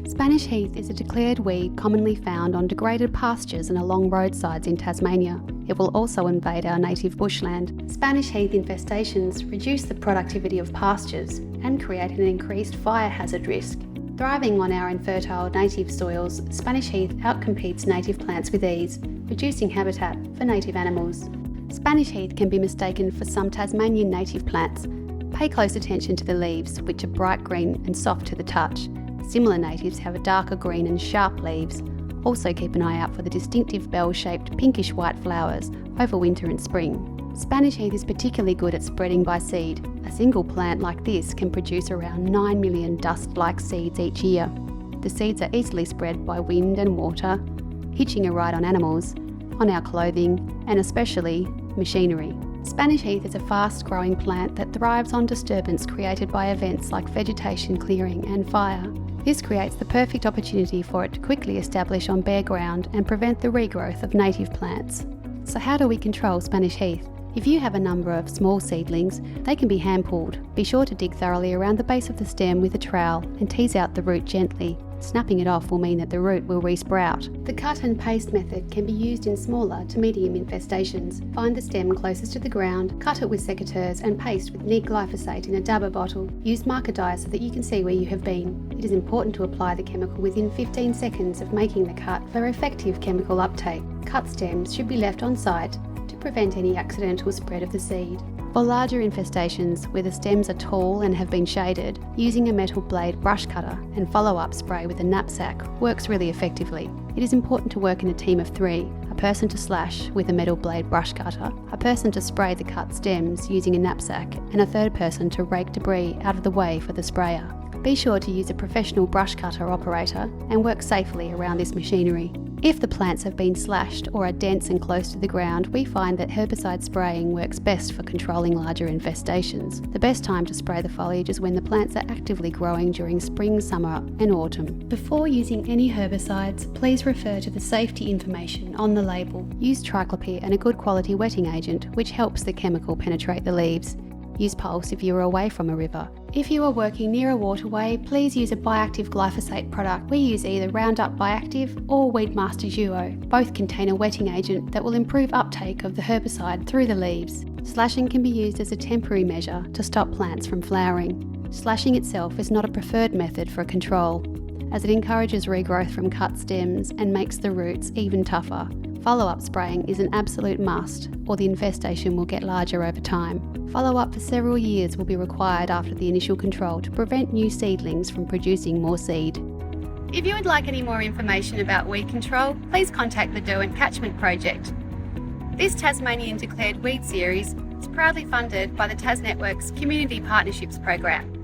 Spanish heath is a declared weed commonly found on degraded pastures and along roadsides in Tasmania. It will also invade our native bushland. Spanish heath infestations reduce the productivity of pastures and create an increased fire hazard risk. Thriving on our infertile native soils, Spanish heath outcompetes native plants with ease, reducing habitat for native animals. Spanish heath can be mistaken for some Tasmanian native plants. Pay close attention to the leaves, which are bright green and soft to the touch. Similar natives have a darker green and sharp leaves. Also keep an eye out for the distinctive bell-shaped pinkish white flowers over winter and spring. Spanish heath is particularly good at spreading by seed. A single plant like this can produce around 9 million dust-like seeds each year. The seeds are easily spread by wind and water, hitching a ride on animals, on our clothing, and especially machinery. Spanish heath is a fast-growing plant that thrives on disturbance created by events like vegetation clearing and fire. This creates the perfect opportunity for it to quickly establish on bare ground and prevent the regrowth of native plants. So how do we control Spanish heath? If you have a number of small seedlings, they can be hand-pulled. Be sure to dig thoroughly around the base of the stem with a trowel and tease out the root gently. Snapping it off will mean that the root will re-sprout. The cut and paste method can be used in smaller to medium infestations. Find the stem closest to the ground, cut it with secateurs and paste with neat glyphosate in a dabber bottle. Use marker dye so that you can see where you have been. It is important to apply the chemical within 15 seconds of making the cut for effective chemical uptake. Cut stems should be left on site to prevent any accidental spread of the seed. For larger infestations where the stems are tall and have been shaded, using a metal blade brush cutter and follow-up spray with a knapsack works really effectively. It is important to work in a team of 3, a person to slash with a metal blade brush cutter, a person to spray the cut stems using a knapsack, and a third person to rake debris out of the way for the sprayer. Be sure to use a professional brush cutter operator and work safely around this machinery. If the plants have been slashed or are dense and close to the ground, we find that herbicide spraying works best for controlling larger infestations. The best time to spray the foliage is when the plants are actively growing during spring, summer and autumn. Before using any herbicides, please refer to the safety information on the label. Use triclopyr and a good quality wetting agent, which helps the chemical penetrate the leaves. Use pulse if you are away from a river. If you are working near a waterway, please use a bioactive glyphosate product. We use either Roundup Bioactive or Weedmaster Duo. Both contain a wetting agent that will improve uptake of the herbicide through the leaves. Slashing can be used as a temporary measure to stop plants from flowering. Slashing itself is not a preferred method for control, as it encourages regrowth from cut stems and makes the roots even tougher. Follow-up spraying is an absolute must, or the infestation will get larger over time. Follow-up for several years will be required after the initial control to prevent new seedlings from producing more seed. If you would like any more information about weed control, please contact the Derwent Catchment Project. This Tasmanian Declared Weed series is proudly funded by the Tas Network's Community Partnerships Program.